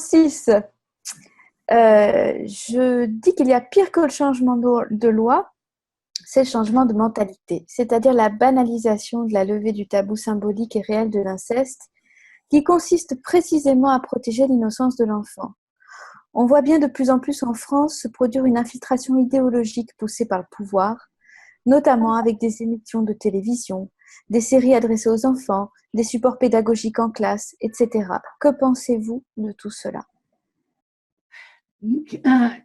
6, je dis qu'il y a pire que le changement de loi, c'est le changement de mentalité, c'est-à-dire la banalisation de la levée du tabou symbolique et réel de l'inceste, qui consiste précisément à protéger l'innocence de l'enfant. On voit bien de plus en plus en France se produire une infiltration idéologique poussée par le pouvoir, notamment avec des émissions de télévision, des séries adressées aux enfants, des supports pédagogiques en classe, etc. Que pensez-vous de tout cela?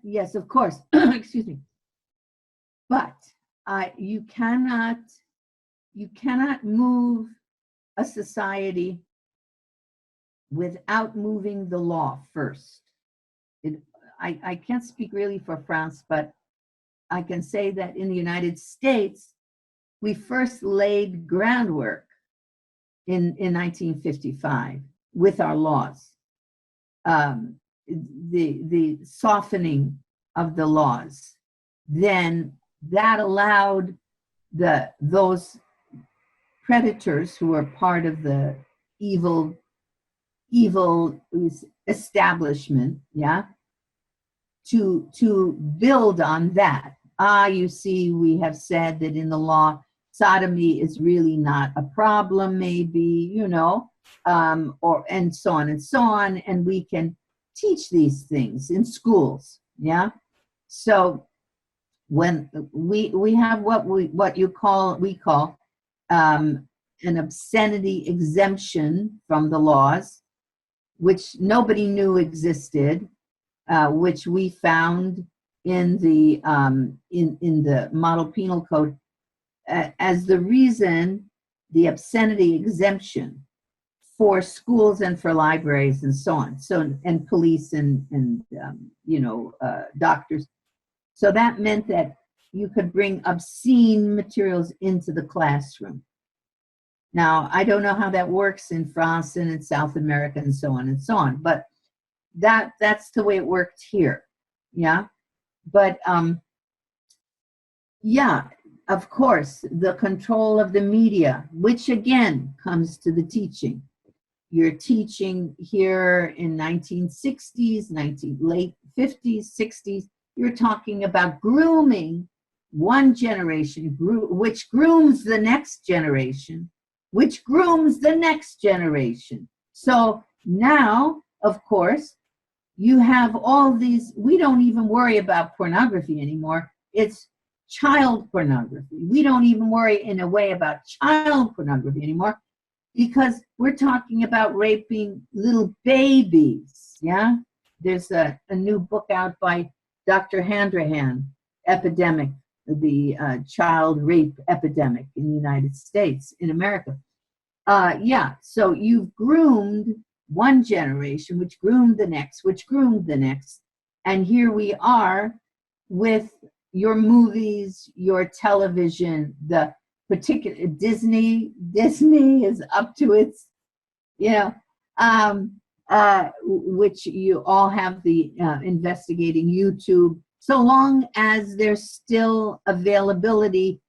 Yes, of course. Excuse me. But you cannot move a society without moving the law first. I can't speak really for France, but I can say that in the United States, we first laid groundwork in 1955 with our laws. The softening of the laws, then that allowed those predators who are part of the evil establishment, yeah, to build on that. You see, we have said that in the law, sodomy is really not a problem, maybe, you know, and so on and so on, and we can teach these things in schools, yeah. So when we have what we call an obscenity exemption from the laws, which nobody knew existed, which we found in the Model Penal Code as the reason, the obscenity exemption for schools and for libraries and so on. So, and police and you know, doctors. So that meant that you could bring obscene materials into the classroom. Now, I don't know how that works in France and in South America and so on, but that's the way it worked here, yeah? But yeah, of course, the control of the media, which again comes to the teaching. You're teaching here in 1960s, late 50s, 60s, you're talking about grooming one generation, which grooms the next generation, which grooms the next generation. So now, of course, you have all these, we don't even worry about pornography anymore. It's child pornography. We don't even worry in a way about child pornography anymore because we're talking about raping little babies, yeah? There's a new book out by Dr. Handrahan, Epidemic, the child rape epidemic in the United States, in America. Yeah, so you've groomed one generation, which groomed the next, which groomed the next. And here we are with your movies, your television, the particular Disney is up to its, you know, which you all have the investigating YouTube, so long as there's still availability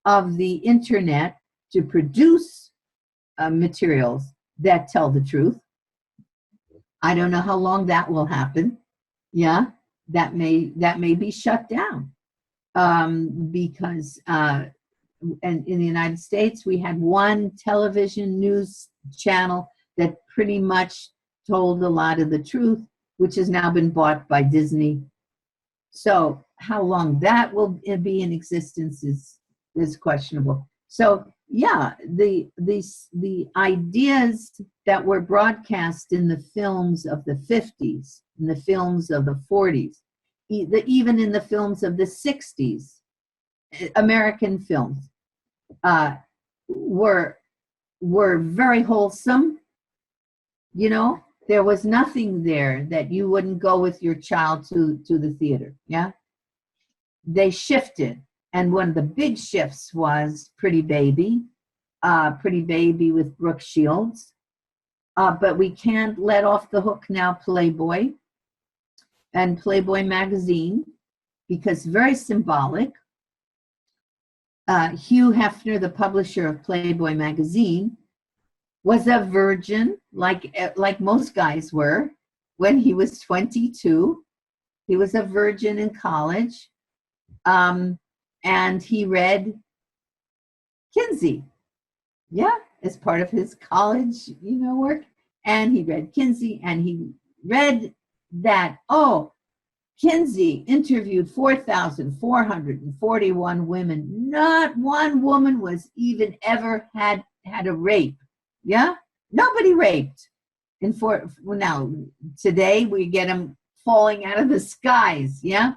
of the internet to produce materials that tell the truth. I don't know how long that will happen. Yeah, that may be shut down because and in the United States we had one television news channel that pretty much told a lot of the truth, which has now been bought by Disney. So how long that will be in existence is questionable. So yeah, the ideas that were broadcast in the films of the 50s, in the films of the 40s, even in the films of the 60s, American films, were very wholesome. You know, there was nothing there that you wouldn't go with your child to the theater, yeah? They shifted, and one of the big shifts was Pretty Baby with Brooke Shields. But we can't let off the hook now Playboy and Playboy magazine, because very symbolic. Hugh Hefner, the publisher of Playboy magazine, was a virgin, like most guys were, when he was 22. He was a virgin in college. And he read Kinsey, as part of his college, work. And he read Kinsey, and he read that, Kinsey interviewed 4,441 women. Not one woman was even ever had a rape. Yeah? Nobody raped. And now, today we get them falling out of the skies. Yeah?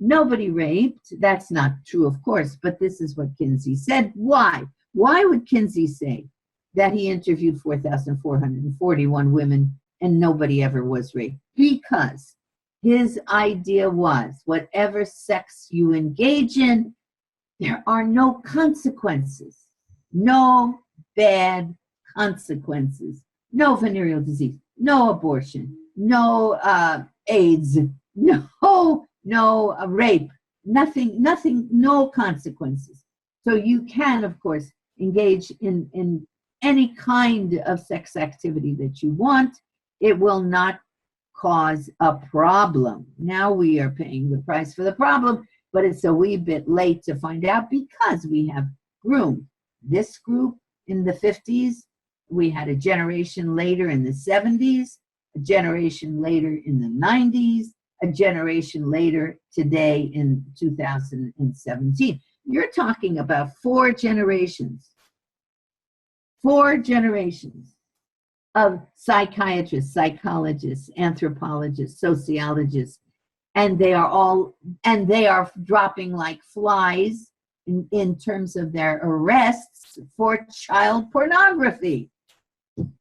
Nobody raped. That's not true, of course, but this is what Kinsey said. Why? Why would Kinsey say that he interviewed 4,441 women and nobody ever was raped? Because his idea was, whatever sex you engage in, there are no consequences. No bad consequences. No venereal disease. No abortion. No AIDS. No rape. Nothing, no consequences. So you can, of course, engage in any kind of sex activity that you want. It will not cause a problem. Now we are paying the price for the problem, but it's a wee bit late to find out because we have groomed this group in the 50s. We had a generation later in the 70s, a generation later in the 90s, a generation later today in 2017. You're talking about 4 generations. 4 generations of psychiatrists, psychologists, anthropologists, sociologists, and they are dropping like flies in terms of their arrests for child pornography,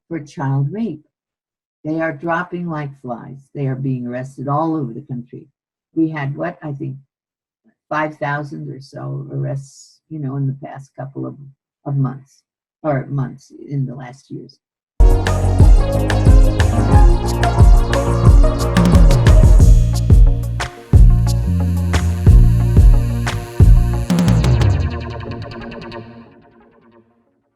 for child rape. They are dropping like flies. They are being arrested all over the country. We had 5,000 or so arrests, in the past couple of months, or months in the last years.